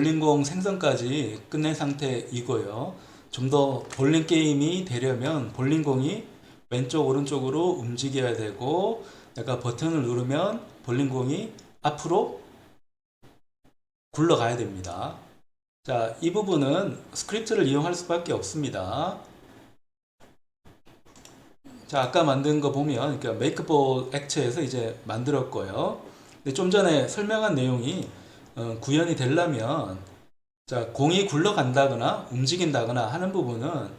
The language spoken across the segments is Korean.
볼링공 생성까지 끝낸 상태이고요. 좀 더 볼링 게임이 되려면 볼링공이 왼쪽 오른쪽으로 움직여야 되고, 내가 버튼을 누르면 볼링공이 앞으로 굴러가야 됩니다. 자, 이 부분은 스크립트를 이용할 수밖에 없습니다. 자, 아까 만든 거 보면, 그러니까 메이크볼 액체에서 이제 만들었고요. 근데 좀 전에 설명한 내용이 구현이 되려면, 자, 공이 굴러간다거나 움직인다거나 하는 부분은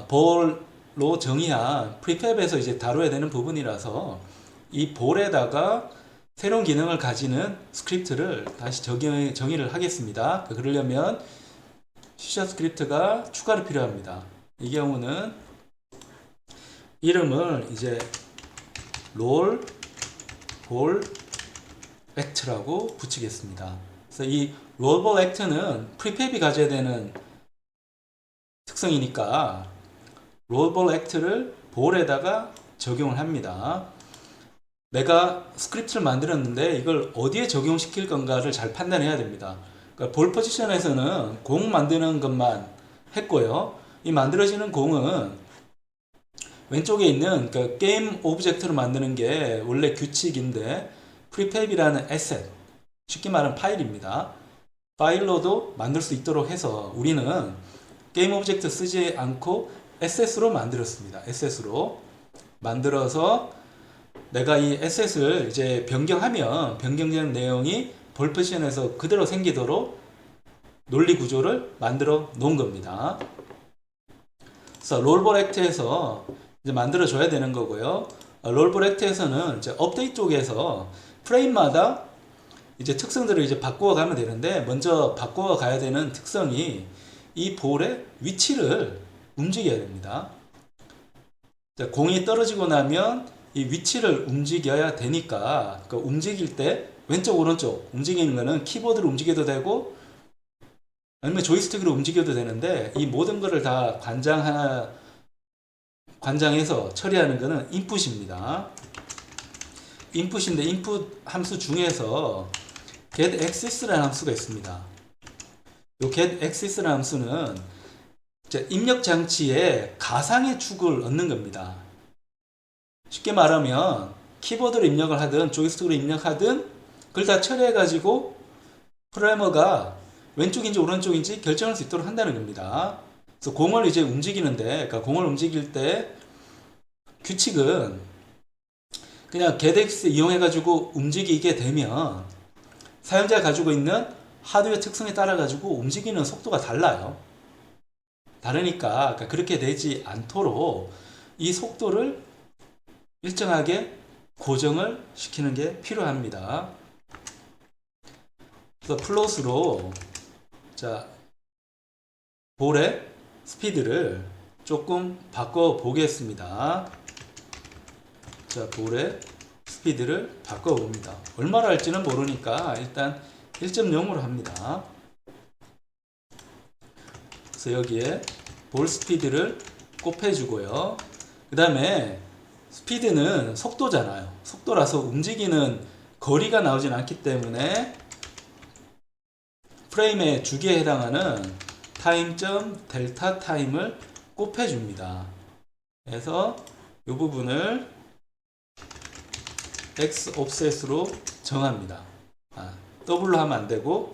볼로 정의한 프리팹에서 이제 다뤄야 되는 부분이라서 이 볼에다가 새로운 기능을 가지는 스크립트를 다시 정의를 하겠습니다. 그러려면 C# 스크립트가 추가로 필요합니다. 이 경우는 이름을 이제 롤 볼 액트라고 붙이겠습니다. 그래서 이 롤볼 액트는 프리팹이 가져야 되는 특성이니까 롤볼 액트를 볼에다가 적용을 합니다. 내가 스크립트를 만들었는데 이걸 어디에 적용시킬 건가를 잘 판단해야 됩니다. 그러니까 볼 포지션에서는 공 만드는 것만 했고요. 이 만들어지는 공은 왼쪽에 있는 그러니까 게임 오브젝트로 만드는 게 원래 규칙인데 프리팹이라는 에셋, 쉽게 말하면 파일입니다. 파일로도 만들 수 있도록 해서 우리는 게임 오브젝트 쓰지 않고 에셋으로 만들었습니다. 에셋으로 만들어서 내가 이 에셋을 이제 변경하면 변경된 내용이 볼 포지션에서 그대로 생기도록 논리 구조를 만들어 놓은 겁니다. 그래서 롤볼 액트에서 이제 만들어 줘야 되는 거고요. 롤볼 액트에서는 이제 업데이트 쪽에서 프레임마다 이제 특성들을 이제 바꾸어 가면 되는데, 먼저 바꾸어 가야 되는 특성이 이 볼의 위치를 움직여야 됩니다. 자, 공이 떨어지고 나면 이 위치를 움직여야 되니까, 그러니까 움직일 때 왼쪽 오른쪽 움직이는 거는 키보드로 움직여도 되고 아니면 조이스틱으로 움직여도 되는데, 이 모든 것을 다 관장해서 처리하는 것은 인풋입니다. 인풋인데 인풋 함수 중에서 getAxis라는 함수가 있습니다. 이 getAxis라는 함수는 입력 장치에 가상의 축을 얻는 겁니다. 쉽게 말하면 키보드로 입력을 하든 조이스틱으로 입력하든 그걸 다 처리해 가지고 프로그래머가 왼쪽인지 오른쪽인지 결정할 수 있도록 한다는 겁니다. 그래서 공을 이제 움직이는데, 그러니까 공을 움직일 때 규칙은 그냥 getAxis 이용해 가지고 움직이게 되면 사용자가 가지고 있는 하드웨어 특성에 따라 가지고 움직이는 속도가 달라요. 다르니까 그렇게 되지 않도록 이 속도를 일정하게 고정을 시키는 게 필요합니다. 그래서 플롯으로 자, 볼의 스피드를 조금 바꿔 보겠습니다. 자, 볼의 스피드를 바꿔 봅니다. 얼마나 할지는 모르니까 일단 1.0으로 합니다. 그래서 여기에 볼 스피드를 곱해 주고요. 그 다음에 스피드는 속도잖아요. 속도라서 움직이는 거리가 나오진 않기 때문에 프레임의 주기에 해당하는 타임.델타 타임을 곱해 줍니다. 그래서 이 부분을 X offset으로 정합니다. 더블로 하면 안 되고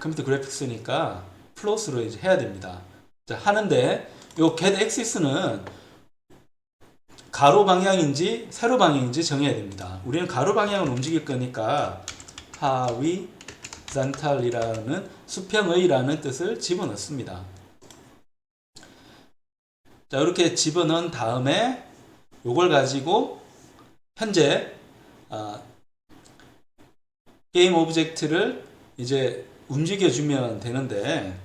컴퓨터 그래픽스니까 플롯으로 이제 해야 됩니다. 자, 하는데 요 getAxis는 가로 방향인지 세로 방향인지 정해야 됩니다. 우리는 가로 방향으로 움직일 거니까 horizontal이라는 수평의라는 뜻을 집어넣습니다. 자, 이렇게 집어넣은 다음에 요걸 가지고 현재 게임 오브젝트를 이제 움직여주면 되는데,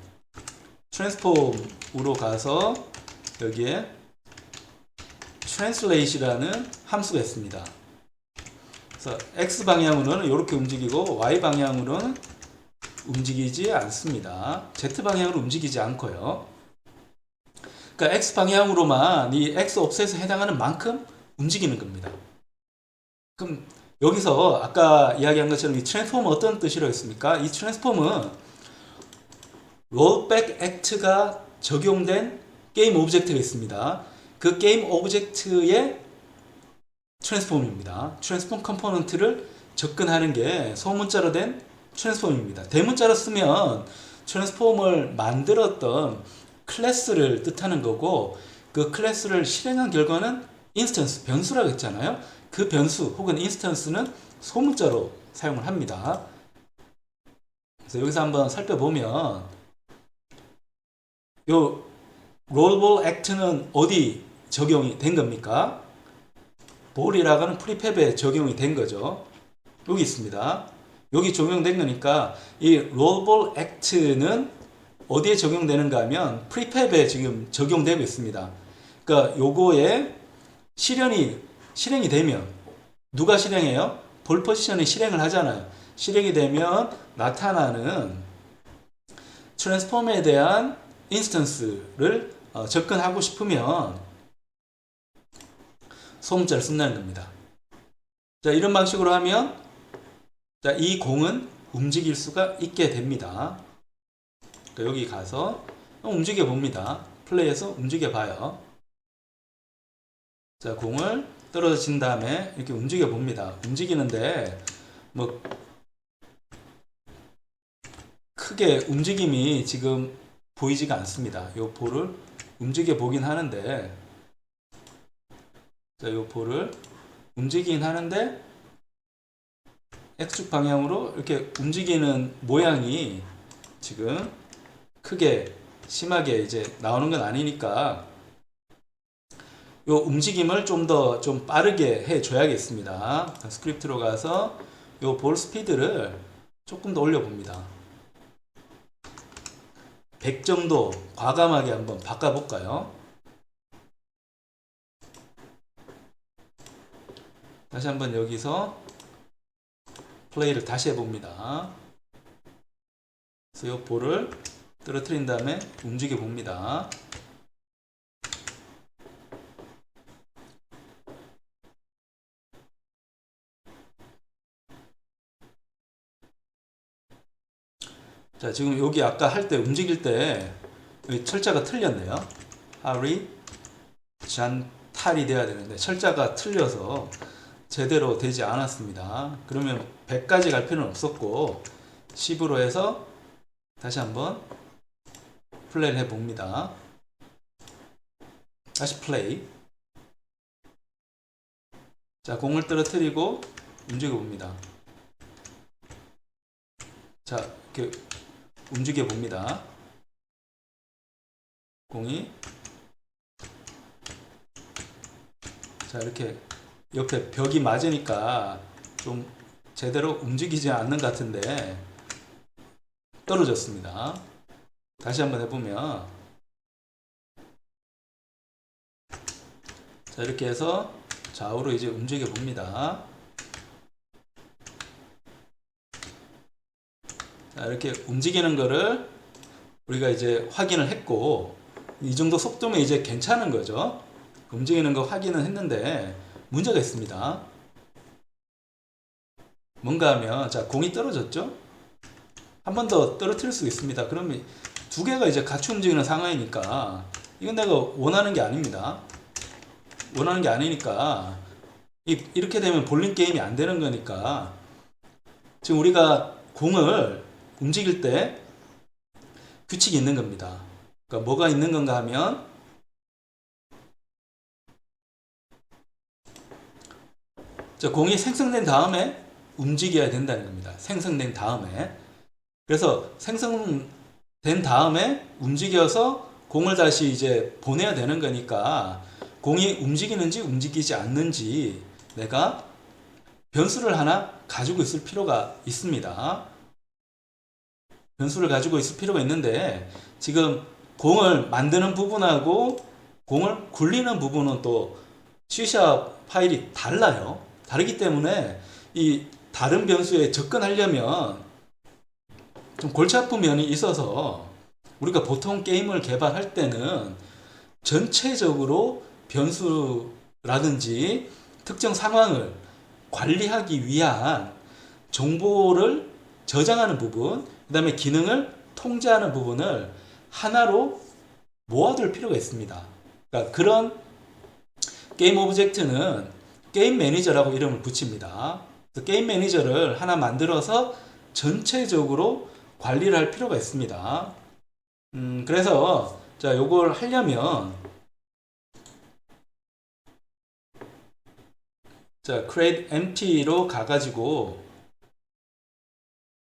트랜스폼으로 가서 여기에 translate이라는 함수가 있습니다. 그래서 x 방향으로는 이렇게 움직이고 y 방향으로는 움직이지 않습니다. z 방향으로 움직이지 않고요. 그러니까 x 방향으로만 이 x offset에 해당하는 만큼 움직이는 겁니다. 그럼 여기서 아까 이야기한 것처럼 이 트랜스폼은 어떤 뜻이라고 했습니까? 이 트랜스폼은 롤백 액트가 적용된 게임 오브젝트가 있습니다. 그 게임 오브젝트의 트랜스폼입니다. 트랜스폼 컴포넌트를 접근하는 게 소문자로 된 트랜스폼입니다. 대문자로 쓰면 트랜스폼을 만들었던 클래스를 뜻하는 거고, 그 클래스를 실행한 결과는 인스턴스, 변수라고 했잖아요. 그 변수 혹은 인스턴스는 소문자로 사용을 합니다. 그래서 여기서 한번 살펴보면 요 롤볼 액트는 어디 적용이 된 겁니까? 볼이라고 하는 프리팹에 적용이 된 거죠. 여기 있습니다. 여기 적용된 거니까 이 롤볼 액트는 어디에 적용되는가 하면 프리팹에 지금 적용되고 있습니다. 그러니까 요거에 실행이 되면 누가 실행해요? 볼 포지션이 실행을 하잖아요. 실행이 되면 나타나는 트랜스폼에 대한 인스턴스를 접근하고 싶으면 소문자를 쓴다는 겁니다. 자, 이런 방식으로 하면 자, 이 공은 움직일 수가 있게 됩니다. 그러니까 여기 가서 움직여 봅니다. 플레이에서 움직여 봐요. 자, 공을 떨어진 다음에 이렇게 움직여 봅니다. 움직이는데 뭐 크게 움직임이 지금 보이지가 않습니다. 이 볼을 움직여 보긴 하는데, 자, 이 볼을 움직이긴 하는데 X축 방향으로 이렇게 움직이는 모양이 지금 크게 심하게 이제 나오는 건 아니니까 요 움직임을 좀 더 좀 빠르게 해 줘야겠습니다. 스크립트로 가서 요 볼 스피드를 조금 더 올려 봅니다. 100 정도 과감하게 한번 바꿔 볼까요? 다시 한번 여기서 플레이를 다시 해 봅니다. 그래서 요 볼을 떨어뜨린 다음에 움직여 봅니다. 자, 지금 여기 아까 할 때 움직일 때 철자가 틀렸네요. 하리 잔탈이 돼야 되는데 철자가 틀려서 제대로 되지 않았습니다. 그러면 100까지 갈 필요는 없었고 10으로 해서 다시 한번 플레이를 해 봅니다. 다시 플레이. 자, 공을 떨어뜨리고 움직여 봅니다. 자, 이렇게 움직여 봅니다. 공이 자, 이렇게 옆에 벽이 맞으니까 좀 제대로 움직이지 않는 것 같은데 떨어졌습니다. 다시 한번 해보면 자, 이렇게 해서 좌우로 이제 움직여 봅니다. 자, 이렇게 움직이는 거를 우리가 이제 확인을 했고, 이 정도 속도면 이제 괜찮은 거죠. 움직이는 거 확인은 했는데 문제가 있습니다. 뭔가 하면 자, 공이 떨어졌죠. 한 번 더 떨어뜨릴 수 있습니다. 그러면 두 개가 이제 같이 움직이는 상황이니까 이건 내가 원하는 게 아닙니다. 원하는 게 아니니까 이렇게 되면 볼링 게임이 안 되는 거니까 지금 우리가 공을 움직일 때 규칙이 있는 겁니다. 그러니까 뭐가 있는 건가 하면 자, 공이 생성된 다음에 움직여야 된다는 겁니다. 생성된 다음에. 그래서 생성된 다음에 움직여서 공을 다시 이제 보내야 되는 거니까 공이 움직이는지 움직이지 않는지 내가 변수를 하나 가지고 있을 필요가 있습니다. 변수를 가지고 있을 필요가 있는데 지금 공을 만드는 부분하고 공을 굴리는 부분은 또 C# 파일이 달라요. 다르기 때문에 이 다른 변수에 접근하려면 좀 골치 아픈 면이 있어서 우리가 보통 게임을 개발할 때는 전체적으로 변수라든지 특정 상황을 관리하기 위한 정보를 저장하는 부분, 그 다음에 기능을 통제하는 부분을 하나로 모아둘 필요가 있습니다. 그러니까 그런 게임 오브젝트는 게임 매니저라고 이름을 붙입니다. 게임 매니저를 하나 만들어서 전체적으로 관리를 할 필요가 있습니다. 그래서 자, 요걸 하려면 자, create empty로 가가지고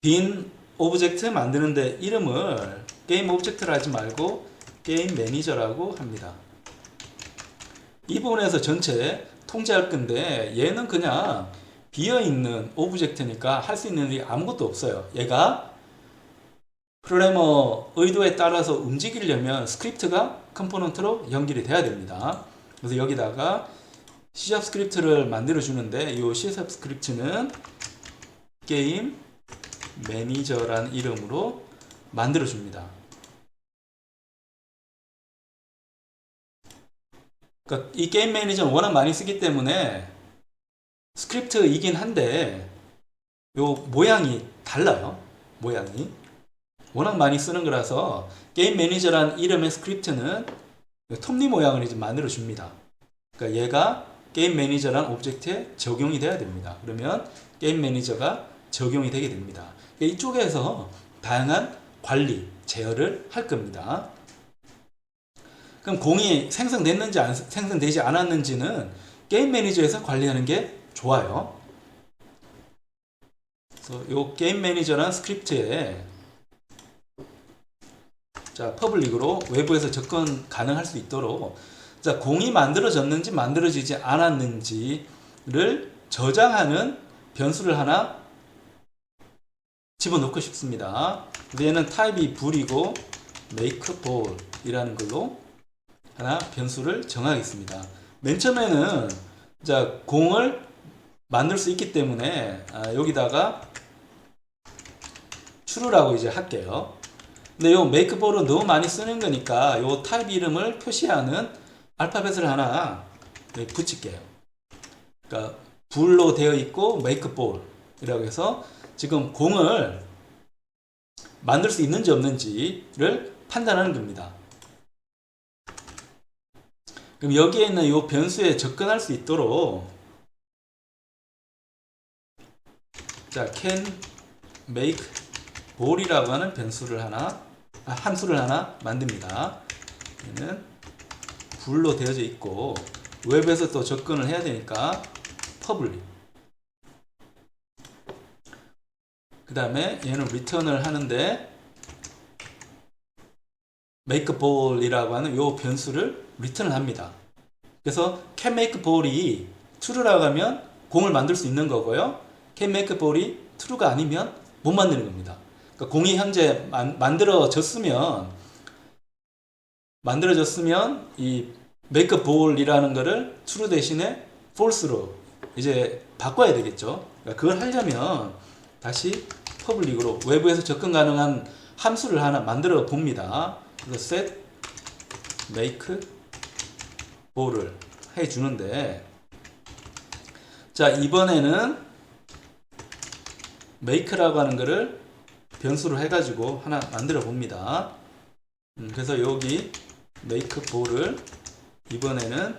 빈 오브젝트 만드는데 이름을 게임 오브젝트를 하지 말고 게임 매니저라고 합니다. 이 부분에서 전체 통제할 건데 얘는 그냥 비어있는 오브젝트니까 할 수 있는 일이 아무것도 없어요. 얘가 프로그래머 의도에 따라서 움직이려면 스크립트가 컴포넌트로 연결이 돼야 됩니다. 그래서 여기다가 C# 스크립트를 만들어 주는데 이 C# 스크립트는 게임 매니저라는 이름으로 만들어 줍니다. 그러니까 이 게임 매니저는 워낙 많이 쓰기 때문에 스크립트이긴 한데 요 모양이 달라요. 모양이 워낙 많이 쓰는 거라서 게임 매니저라는 이름의 스크립트는 톱니 모양을 이제 만들어 줍니다. 그러니까 얘가 게임 매니저라는 오브젝트에 적용이 돼야 됩니다. 그러면 게임 매니저가 적용이 되게 됩니다. 이쪽에서 다양한 관리, 제어를 할 겁니다. 그럼 공이 생성됐는지 생성되지 않았는지는 게임 매니저에서 관리하는 게 좋아요. 그래서 이 게임 매니저라는 스크립트에 자, 퍼블릭으로 외부에서 접근 가능할 수 있도록 자, 공이 만들어졌는지 만들어지지 않았는지를 저장하는 변수를 하나 집어넣고 싶습니다. 얘는 타입이 bool이고 make ball 이라는 걸로 하나 변수를 정하겠습니다. 맨 처음에는 자, 공을 만들 수 있기 때문에 여기다가 true라고 이제 할게요. 근데 요 make ball은 너무 많이 쓰는 거니까 요 타입 이름을 표시하는 알파벳을 하나 붙일게요. 그러니까 bool로 되어 있고 make ball 이라고 해서 지금 공을 만들 수 있는지 없는지를 판단하는 겁니다. 그럼 여기에 있는 이 변수에 접근할 수 있도록 자, can make ball이라고 하는 변수를 하나 함수를 하나 만듭니다. 얘는 bool로 되어져 있고 웹에서 또 접근을 해야 되니까 public 그 다음에 얘는 return을 하는데 make ball이라고 하는 이 변수를 return을 합니다. 그래서 can make ball이 true라고 하면 공을 만들 수 있는 거고요. can make ball이 true가 아니면 못 만드는 겁니다. 그러니까 공이 현재 만들어졌으면 이 make ball이라는 거를 true 대신에 false로 이제 바꿔야 되겠죠. 그러니까 그걸 하려면 다시 퍼블릭으로 외부에서 접근 가능한 함수를 하나 만들어 봅니다. 그래서 set make ball을 해 주는데 자, 이번에는 make라고 하는 거를 변수로 해 가지고 하나 만들어 봅니다. 그래서 여기 make ball을 이번에는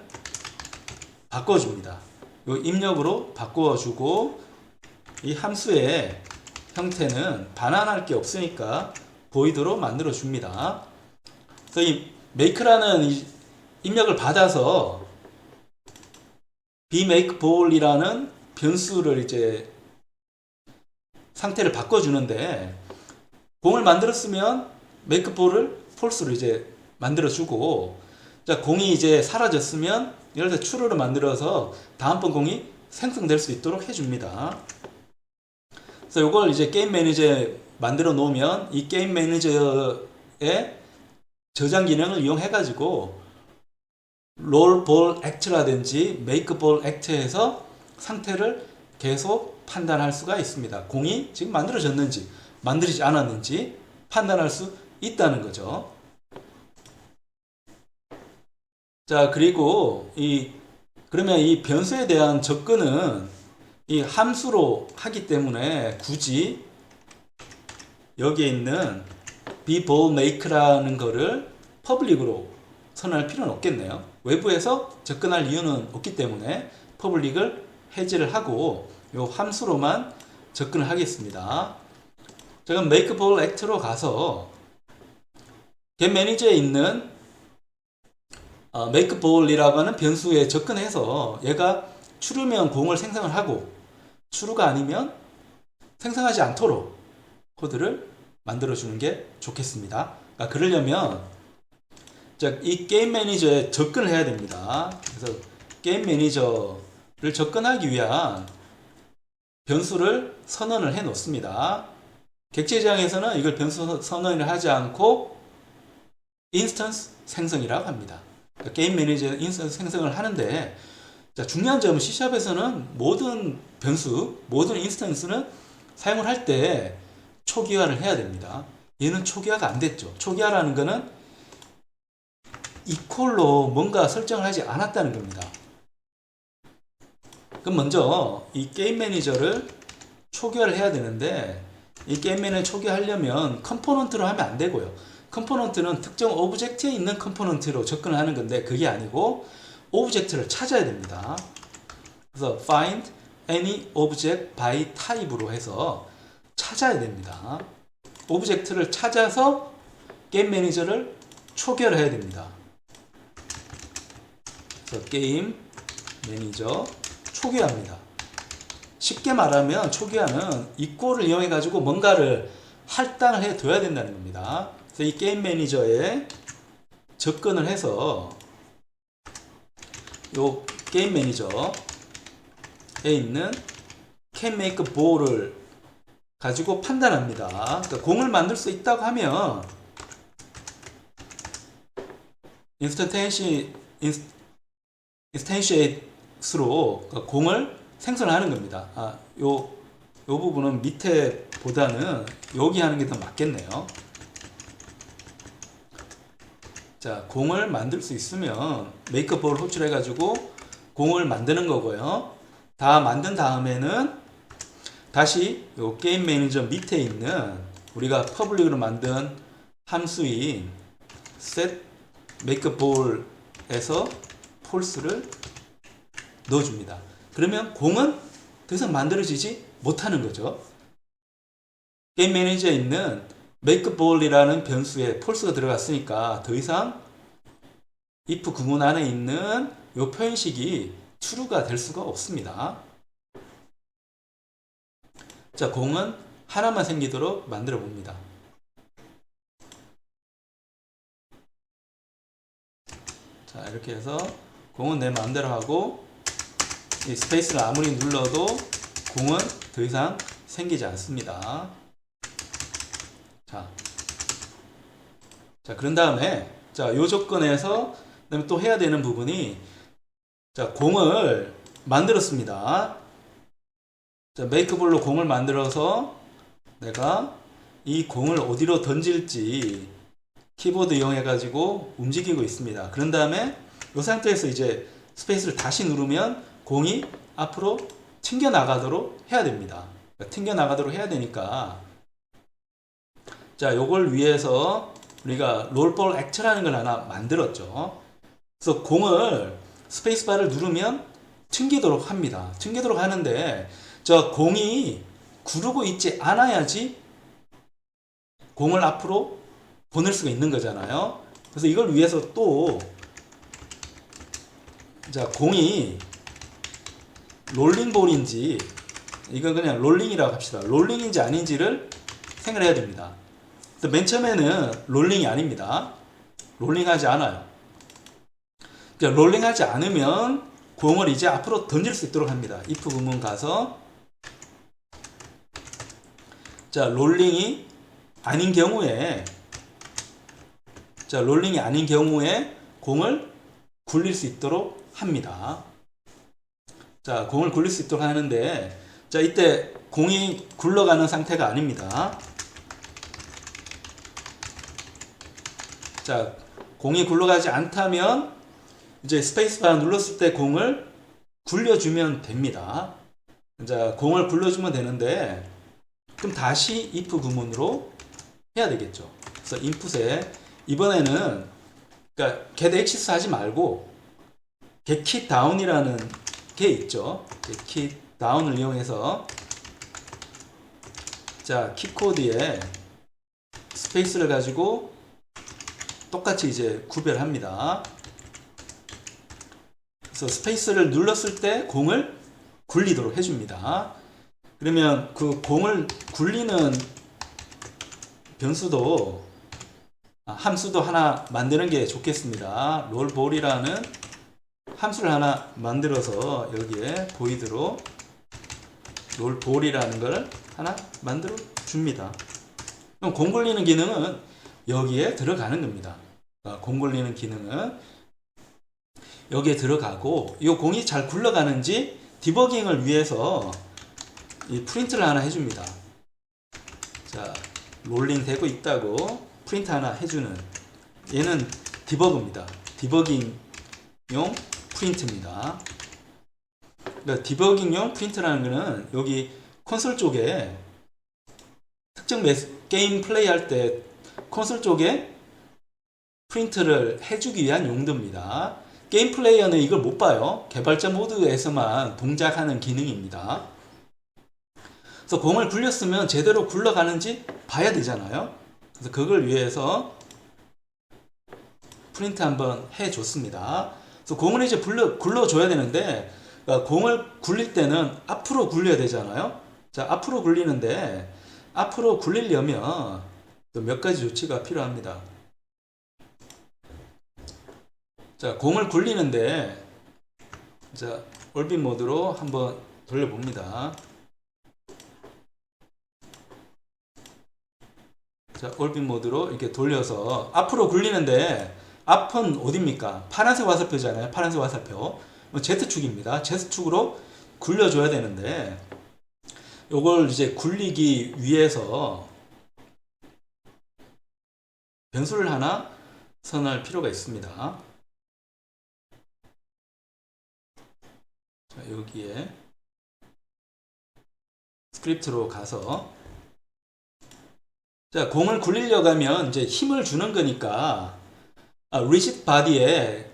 바꿔 줍니다. 요 입력으로 바꿔 주고 이 함수의 형태는 반환할 게 없으니까 void로 만들어 줍니다. 그래서 이 make라는 이 입력을 받아서 bMakeBall이라는 변수를 이제 상태를 바꿔주는데 공을 만들었으면 makeBall을 false로 이제 만들어주고 자, 공이 이제 사라졌으면 예를 들어 true로 만들어서 다음번 공이 생성될 수 있도록 해줍니다. 그래서 이걸 이제 게임 매니저에 만들어 놓으면 이 게임 매니저의 저장 기능을 이용해 가지고 rollball act라든지 makeball act에서 상태를 계속 판단할 수가 있습니다. 공이 지금 만들어졌는지 만들어지지 않았는지 판단할 수 있다는 거죠. 자, 그리고 그러면 이 변수에 대한 접근은 이 함수로 하기 때문에 굳이 여기에 있는 be ball make라는 거를 퍼블릭으로 선언할 필요는 없겠네요. 외부에서 접근할 이유는 없기 때문에 퍼블릭을 해제를 하고 요 함수로만 접근을 하겠습니다. 자, 그럼 make ball act로 가서 get manager에 있는 make ball이라고 하는 변수에 접근해서 얘가 true면 공을 생성을 하고 true가 아니면 생성하지 않도록 코드를 만들어주는 게 좋겠습니다. 그러니까 그러려면 이 게임 매니저에 접근을 해야 됩니다. 그래서 게임 매니저를 접근하기 위한 변수를 선언을 해 놓습니다. 객체 지향에서는 이걸 변수 선언을 하지 않고 인스턴스 생성이라고 합니다. 그러니까 게임 매니저에 인스턴스 생성을 하는데 중요한 점은 C샵에서는 모든 변수, 모든 인스턴스는 사용을 할 때 초기화를 해야 됩니다. 얘는 초기화가 안 됐죠. 초기화라는 거는 이퀄로 뭔가 설정을 하지 않았다는 겁니다. 그럼 먼저 이 게임 매니저를 초기화를 해야 되는데 이 게임 매니저 초기화하려면 컴포넌트로 하면 안 되고요. 컴포넌트는 특정 오브젝트에 있는 컴포넌트로 접근을 하는 건데 그게 아니고 오브젝트를 찾아야 됩니다. 그래서 find any object by type로 해서 찾아야 됩니다. 오브젝트를 찾아서 게임 매니저를 초기화를 해야 됩니다. 그래서 게임 매니저 초기화합니다. 쉽게 말하면 초기화는 이퀄을 이용해 가지고 뭔가를 할당을 해 둬야 된다는 겁니다. 그래서 이 게임 매니저에 접근을 해서 요 게임 매니저에 있는 can make ball을 가지고 판단합니다. 그러니까 공을 만들 수 있다고 하면 instantiate로 그러니까 공을 생성하는 겁니다. 요 부분은 밑에 보다는 여기 하는 게 더 맞겠네요. 자, 공을 만들 수 있으면 make ball 호출해 가지고 공을 만드는 거고요. 다 만든 다음에는 다시 요 게임 매니저 밑에 있는 우리가 퍼블릭으로 만든 함수인 set make ball에서 false를 넣어줍니다. 그러면 공은 더 이상 만들어지지 못하는 거죠. 게임 매니저에 있는 make ball이라는 변수에 false가 들어갔으니까 더 이상 if 구문 안에 있는 요 표현식이 true가 될 수가 없습니다. 자, 공은 하나만 생기도록 만들어 봅니다. 자, 이렇게 해서 공은 내 마음대로 하고 이 스페이스를 아무리 눌러도 공은 더 이상 생기지 않습니다. 자, 그런 다음에 요 조건에서 그다음에 또 해야 되는 부분이 공을 만들었습니다. 메이크볼로 공을 만들어서 내가 이 공을 어디로 던질지 키보드 이용해 가지고 움직이고 있습니다. 그런 다음에 이 상태에서 이제 스페이스를 다시 누르면 공이 앞으로 튕겨 나가도록 해야 됩니다. 튕겨 나가도록 해야 되니까 요걸 위해서 우리가 롤볼 액트라는 걸 하나 만들었죠. 그래서 공을 스페이스바를 누르면 튕기도록 합니다. 튕기도록 하는데 공이 구르고 있지 않아야지 공을 앞으로 보낼 수가 있는 거잖아요. 그래서 이걸 위해서 또 공이 롤링볼인지 이건 그냥 롤링이라고 합시다. 롤링인지 아닌지를 생각을 해야 됩니다. 맨 처음에는 롤링이 아닙니다. 롤링하지 않아요. 롤링하지 않으면 공을 이제 앞으로 던질 수 있도록 합니다. if 구문 가서 롤링이 아닌 경우에 공을 굴릴 수 있도록 합니다. 공을 굴릴 수 있도록 하는데 이때 공이 굴러가는 상태가 아닙니다. 공이 굴러가지 않다면 이제 스페이스바 눌렀을 때 공을 굴려주면 됩니다. 공을 굴려주면 되는데 그럼 다시 if 구문으로 해야 되겠죠. 그래서 인풋에 이번에는 그러니까 get access 하지 말고 get key down이라는 게 있죠. get key down을 이용해서 자, 키코드에 스페이스를 가지고 똑같이 이제 구별합니다. 그래서 스페이스를 눌렀을 때 공을 굴리도록 해줍니다. 그러면 그 공을 굴리는 변수도 함수도 하나 만드는 게 좋겠습니다. 롤볼이라는 함수를 하나 만들어서 여기에 보이드로 롤볼이라는 걸 하나 만들어 줍니다. 그럼 공 굴리는 기능은 여기에 들어가는 겁니다. 공 굴리는 기능은 여기에 들어가고 이 공이 잘 굴러가는지 디버깅을 위해서 이 프린트를 하나 해줍니다. 자, 롤링 되고 있다고 프린트 하나 해주는 얘는 디버그입니다. 디버깅용 프린트입니다. 그러니까 디버깅용 프린트라는 거는 여기 콘솔 쪽에 특정 게임 플레이 할 때 콘솔 쪽에 프린트를 해주기 위한 용도입니다. 게임 플레이어는 이걸 못 봐요. 개발자 모드에서만 동작하는 기능입니다. 그래서 공을 굴렸으면 제대로 굴러가는지 봐야 되잖아요. 그래서 그걸 위해서 프린트 한번 해줬습니다. 그래서 공을 이제 굴러줘야 되는데 공을 굴릴 때는 앞으로 굴려야 되잖아요. 자, 앞으로 굴리는데 앞으로 굴리려면 또 몇 가지 조치가 필요합니다. 자, 공을 굴리는데 자, 올빗 모드로 한번 돌려봅니다. 자, 올빗 모드로 이렇게 돌려서 앞으로 굴리는데 앞은 어딥니까? 파란색 화살표잖아요. 파란색 화살표. Z축입니다. Z축으로 굴려줘야 되는데 요걸 이제 굴리기 위해서 변수를 하나 선언할 필요가 있습니다. 자, 여기에 스크립트로 가서 자, 공을 굴리려고 하면 이제 힘을 주는 거니까 리짓 바디에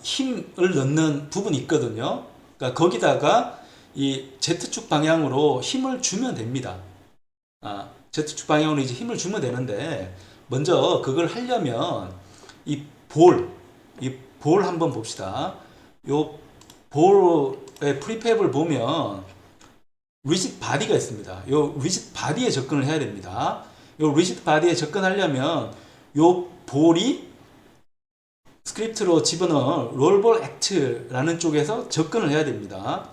힘을 넣는 부분이 있거든요. 그러니까 거기다가 이 Z축 방향으로 힘을 주면 됩니다. Z축 방향으로 이제 힘을 주면 되는데 먼저 그걸 하려면 이 볼 한번 봅시다. 요 볼의 프리팹을 보면 리짓 바디가 있습니다. 요 리짓 바디에 접근을 해야 됩니다. 요 리짓 바디에 접근하려면 요 볼이 스크립트로 집어넣은 롤볼 액트라는 쪽에서 접근을 해야 됩니다.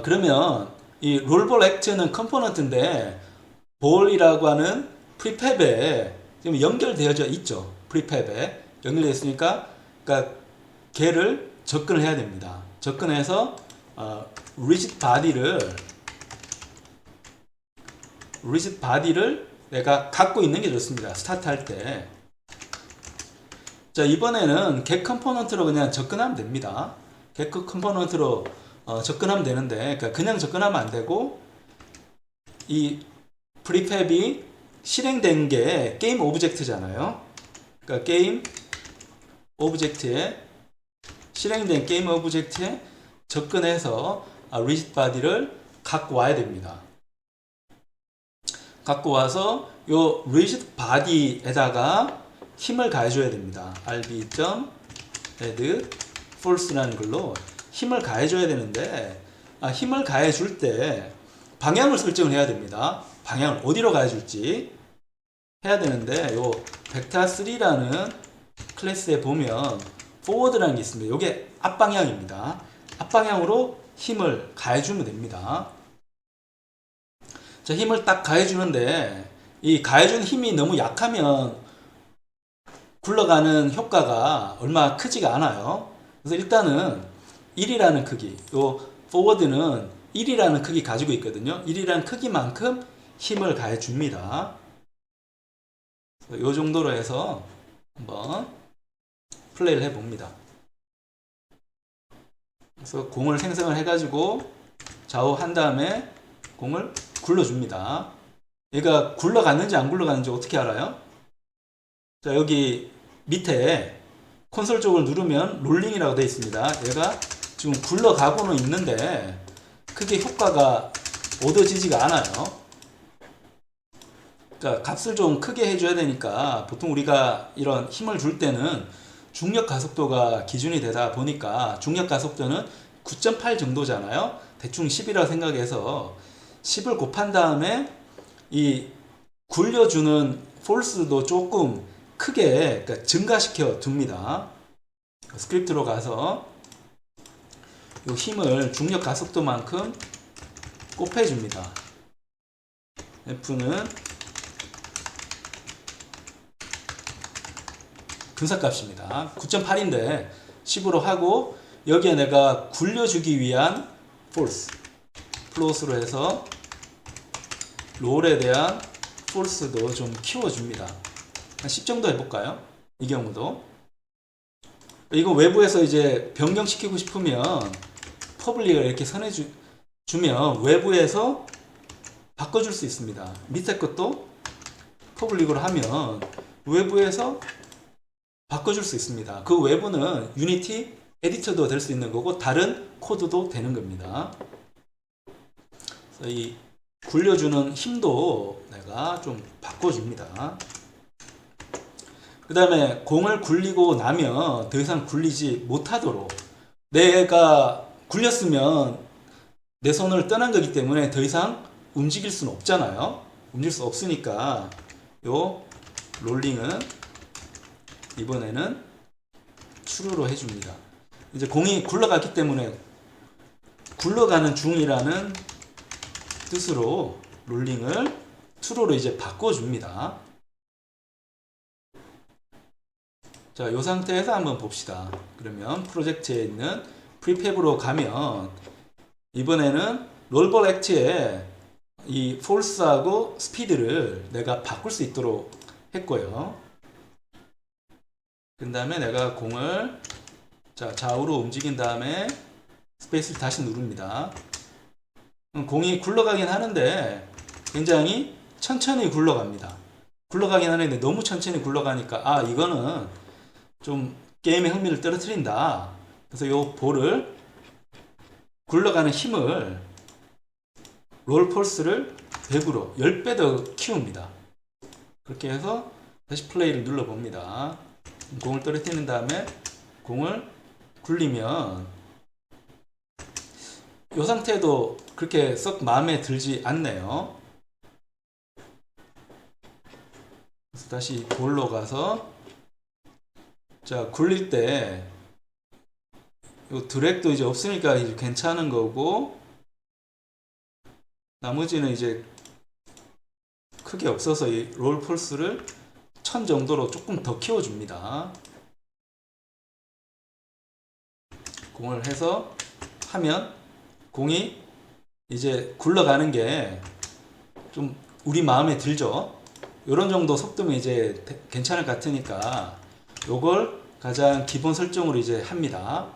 그러면 이 롤볼 액트는 컴포넌트인데 볼이라고 하는 프리팹에 지금 연결되어져 있죠. 프리팹에 연결되어 있으니까 그러니까 걔를 접근을 해야 됩니다. 접근해서 리짓 바디를 내가 갖고 있는 게 좋습니다. 스타트 할 때. 자, 이번에는 get 컴포넌트로 그냥 접근하면 됩니다. get 컴포넌트로 접근하면 되는데 그냥 접근하면 안 되고 이 프리팹이 실행된 게 게임 오브젝트잖아요. 그러니까 게임 오브젝트에 실행된 게임 오브젝트에 접근해서 리짓 바디를 갖고 와야 됩니다. 갖고 와서 요 리짓 바디에다가 힘을 가해줘야 됩니다. rb.add false라는 걸로 힘을 가해줘야 되는데 힘을 가해줄 때 방향을 설정을 해야 됩니다. 방향을 어디로 가해줄지 해야 되는데 요 vector3라는 클래스에 보면 forward라는 게 있습니다. 이게 앞방향입니다. 앞방향으로 힘을 가해주면 됩니다. 자, 힘을 딱 가해주는데 이 가해준 힘이 너무 약하면 굴러가는 효과가 얼마 크지가 않아요. 그래서 일단은 1이라는 크기, 요 forward는 1이라는 크기 가지고 있거든요. 1이라는 크기만큼 힘을 가해 줍니다. 요 정도로 해서 한번 플레이를 해 봅니다. 그래서 공을 생성을 해 가지고 좌우 한 다음에 공을 굴러 줍니다. 얘가 굴러갔는지 안 굴러갔는지 어떻게 알아요? 자, 여기 밑에 콘솔 쪽을 누르면 롤링이라고 되어 있습니다. 얘가 지금 굴러가고는 있는데 크게 효과가 얻어지지가 않아요. 그러니까 값을 좀 크게 해줘야 되니까 보통 우리가 이런 힘을 줄 때는 중력 가속도가 기준이 되다 보니까 중력 가속도는 9.8 정도잖아요. 대충 10이라 생각해서 10을 곱한 다음에 이 굴려주는 폴스도 조금 크게 그러니까 증가시켜 둡니다. 스크립트로 가서 이 힘을 중력 가속도만큼 곱해줍니다. F는 근사값입니다. 9.8인데 10으로 하고 여기에 내가 굴려주기 위한 force 플롯으로 해서 롤에 대한 force도 좀 키워줍니다. 한 10 정도 해볼까요? 이 경우도 이거 외부에서 이제 변경시키고 싶으면 퍼블릭을 이렇게 선해주면 외부에서 바꿔줄 수 있습니다. 밑에 것도 퍼블릭으로 하면 외부에서 바꿔줄 수 있습니다. 그 외부는 유니티 에디터도 될 수 있는 거고 다른 코드도 되는 겁니다. 그래서 이 굴려주는 힘도 내가 좀 바꿔줍니다. 그 다음에 공을 굴리고 나면 더 이상 굴리지 못하도록 내가 굴렸으면 내 손을 떠난 거기 때문에 더 이상 움직일 수는 없잖아요. 움직일 수 없으니까 요 롤링은 이번에는 true로 해줍니다. 이제 공이 굴러갔기 때문에 굴러가는 중이라는 뜻으로 롤링을 true로 이제 바꿔줍니다. 자, 이 상태에서 한번 봅시다. 그러면 프로젝트에 있는 프리팹으로 가면 이번에는 롤볼 액트에 이 force하고 스피드를 내가 바꿀 수 있도록 했고요. 그 다음에 내가 공을 좌우로 움직인 다음에 스페이스를 다시 누릅니다. 공이 굴러가긴 하는데 굉장히 천천히 굴러갑니다. 굴러가긴 하는데 너무 천천히 굴러가니까 이거는 좀 게임의 흥미를 떨어뜨린다. 그래서 이 볼을 굴러가는 힘을 롤 폴스를 100으로 10배 더 키웁니다. 그렇게 해서 다시 플레이를 눌러봅니다. 공을 떨어뜨린 다음에 공을 굴리면 이 상태도 그렇게 썩 마음에 들지 않네요. 그래서 다시 볼로 가서 자, 굴릴 때 요 드랙도 이제 없으니까 이제 괜찮은 거고 나머지는 이제 크게 없어서 이 롤 폴스를 1000 정도로 조금 더 키워줍니다. 공을 해서 하면 공이 이제 굴러가는 게 좀 우리 마음에 들죠. 이런 정도 속도면 이제 괜찮을 것 같으니까 요걸 가장 기본 설정으로 이제 합니다.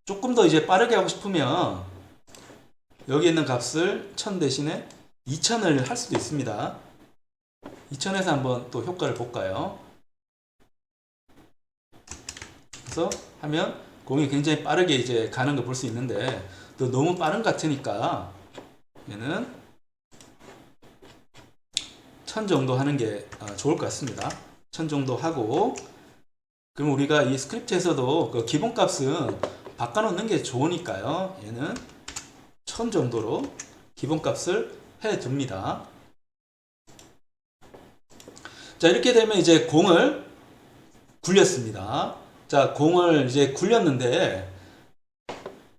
조금 더 이제 빠르게 하고 싶으면 여기 있는 값을 1000 대신에 2000을 할 수도 있습니다. 2000에서 한번 또 효과를 볼까요? 그래서 하면 공이 굉장히 빠르게 이제 가는 거 볼 수 있는데 또 너무 빠른 것 같으니까 얘는 1000 정도 하는 게 좋을 것 같습니다. 1000 정도 하고 그럼 우리가 이 스크립트에서도 그 기본 값은 바꿔놓는 게 좋으니까요. 얘는 1000 정도로 기본 값을 해 둡니다. 자, 이렇게 되면 이제 공을 굴렸습니다. 자, 공을 이제 굴렸는데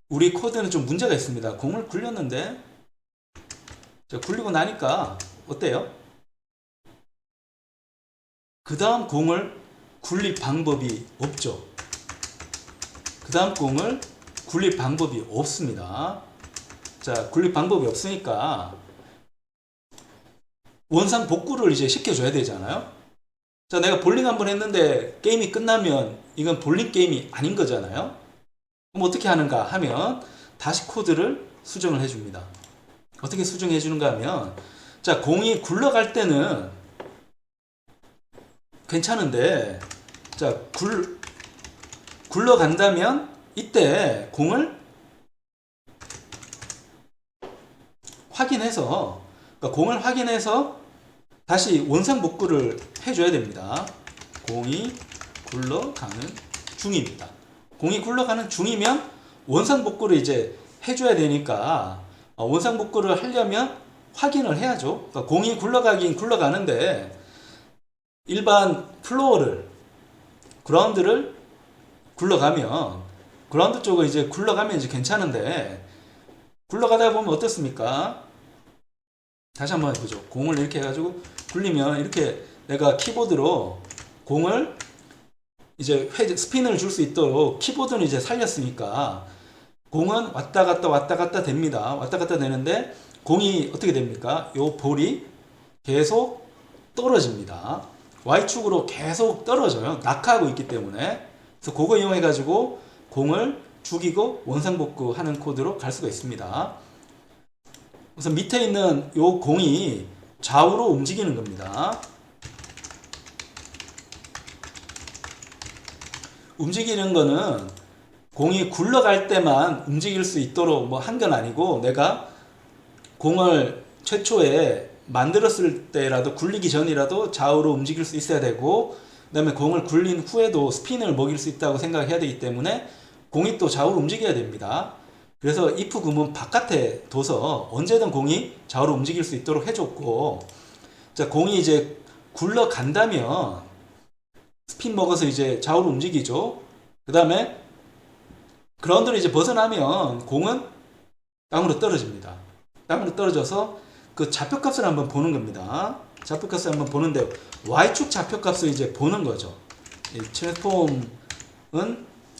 우리 코드는 좀 문제가 있습니다. 공을 굴렸는데 자, 굴리고 나니까 어때요? 그 다음 공을 굴릴 방법이 없죠. 그 다음 공을 굴릴 방법이 없습니다. 자, 굴릴 방법이 없으니까 원상 복구를 이제 시켜줘야 되잖아요. 자, 내가 볼링 한번 했는데 게임이 끝나면 이건 볼링 게임이 아닌 거잖아요. 그럼 어떻게 하는가 하면 다시 코드를 수정을 해줍니다. 어떻게 수정해 주는가 하면 자, 공이 굴러갈 때는 괜찮은데, 자, 굴러간다면 이때 공을 확인해서, 그러니까 공을 확인해서 다시 원상복구를 해줘야 됩니다. 공이 굴러가는 중입니다. 공이 굴러가는 중이면 원상복구를 이제 해줘야 되니까 원상복구를 하려면 확인을 해야죠. 그러니까 공이 굴러가긴 굴러가는데 일반 플로어를, 그라운드를 굴러가면, 그라운드 쪽을 이제 굴러가면 이제 괜찮은데 굴러가다 보면 어떻습니까? 다시 한번 해보죠. 공을 이렇게 해가지고 굴리면 이렇게 내가 키보드로 공을 이제 스핀을 줄 수 있도록 키보드는 이제 살렸으니까 공은 왔다 갔다 됩니다. 왔다 갔다 되는데 공이 어떻게 됩니까? 요 볼이 계속 떨어집니다. Y축으로 계속 떨어져요. 낙하하고 있기 때문에. 그래서 그거 이용해 가지고 공을 죽이고 원상복구 하는 코드로 갈 수가 있습니다. 그래서 밑에 있는 요 공이 좌우로 움직이는 겁니다. 움직이는 거는 공이 굴러갈 때만 움직일 수 있도록 뭐 한 건 아니고, 내가 공을 최초에 만들었을 때라도, 굴리기 전이라도 좌우로 움직일 수 있어야 되고, 그 다음에 공을 굴린 후에도 스핀을 먹일 수 있다고 생각해야 되기 때문에 공이 또 좌우로 움직여야 됩니다. 그래서 if 구문 바깥에 둬서 언제든 공이 좌우로 움직일 수 있도록 해줬고, 자, 공이 이제 굴러간다면 스핀 먹어서 이제 좌우로 움직이죠. 그 다음에 그라운드를 이제 벗어나면 공은 땅으로 떨어집니다. 땅으로 떨어져서 그 좌표값을 한번 보는 겁니다. 좌표값을 한번 보는데 Y축 좌표값을 이제 보는 거죠. 이 트랜스폼은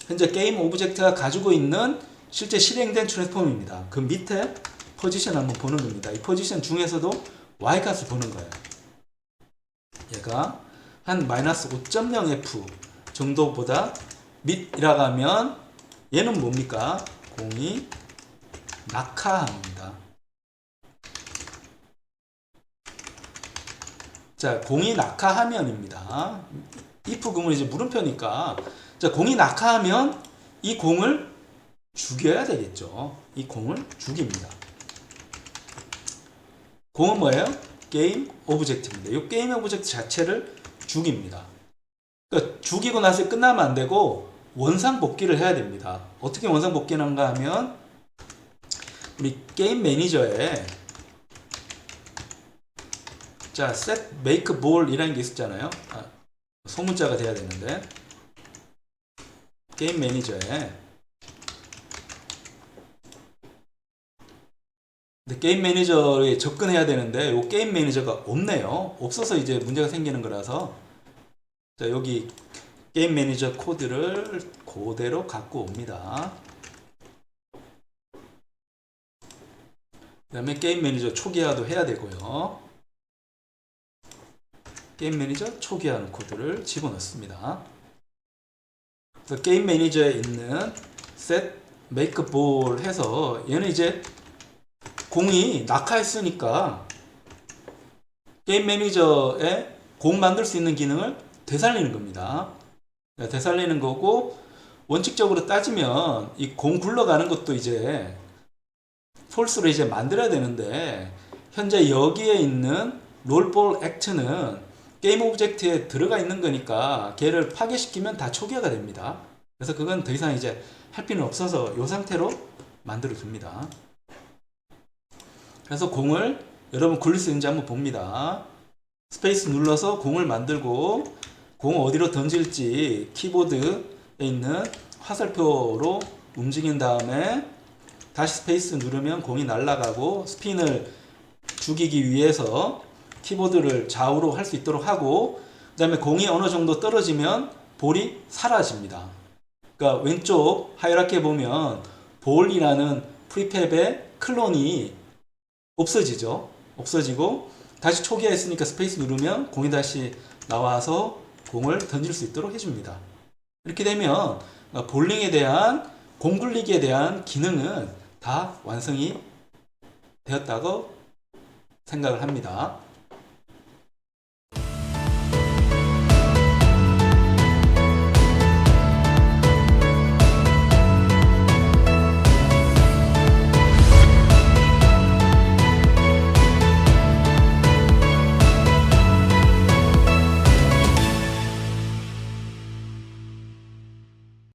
현재 게임 오브젝트가 가지고 있는 실제 실행된 트랜스폼입니다. 그 밑에 포지션 한번 보는 겁니다. 이 포지션 중에서도 Y값을 보는 거예요. 얘가 한 마이너스 5.0F 정도보다 밑이라고 하면 얘는 뭡니까? 공이 낙하합니다. 자, 공이 낙하하면입니다. if 구문이 이제 물음표니까, 자, 공이 낙하하면 이 공을 죽여야 되겠죠. 이 공을 죽입니다. 공은 뭐예요? 게임 오브젝트입니다. 이 게임 오브젝트 자체를 죽입니다. 그러니까 죽이고 나서 끝나면 안 되고 원상 복귀를 해야 됩니다. 어떻게 원상 복귀를 하는가 하면, 우리 게임 매니저에 자, set make ball 이라는 게 있었잖아요. 소문자가 돼야 되는데, 게임 매니저에, 근데 게임 매니저에 접근해야 되는데 이 게임 매니저가 없네요. 없어서 이제 문제가 생기는 거라서, 자, 여기 게임 매니저 코드를 그대로 갖고 옵니다. 그 다음에 게임 매니저 초기화도 해야 되고요. 게임 매니저 초기화하는 코드를 집어넣습니다. 그래서 게임 매니저에 있는 set make ball 해서, 얘는 이제 공이 낙하했으니까 게임 매니저에 공 만들 수 있는 기능을 되살리는 겁니다. 되살리는 거고, 원칙적으로 따지면 이 공 굴러가는 것도 이제 폴스로 이제 만들어야 되는데, 현재 여기에 있는 롤볼 액트는 게임 오브젝트에 들어가 있는 거니까 걔를 파괴시키면 다 초기화가 됩니다. 그래서 그건 더 이상 이제 할 필요는 없어서 이 상태로 만들어 줍니다. 그래서 공을 여러분 굴릴 수 있는지 한번 봅니다. 스페이스 눌러서 공을 만들고, 공을 어디로 던질지 키보드에 있는 화살표로 움직인 다음에 다시 스페이스 누르면 공이 날아가고, 스핀을 죽이기 위해서 키보드를 좌우로 할 수 있도록 하고, 그 다음에 공이 어느 정도 떨어지면 볼이 사라집니다. 그러니까 왼쪽 하이라키에 보면 볼이라는 프리팹의 클론이 없어지죠. 없어지고 다시 초기화했으니까 스페이스 누르면 공이 다시 나와서 공을 던질 수 있도록 해줍니다. 이렇게 되면 볼링에 대한, 공 굴리기에 대한 기능은 다 완성이 되었다고 생각을 합니다.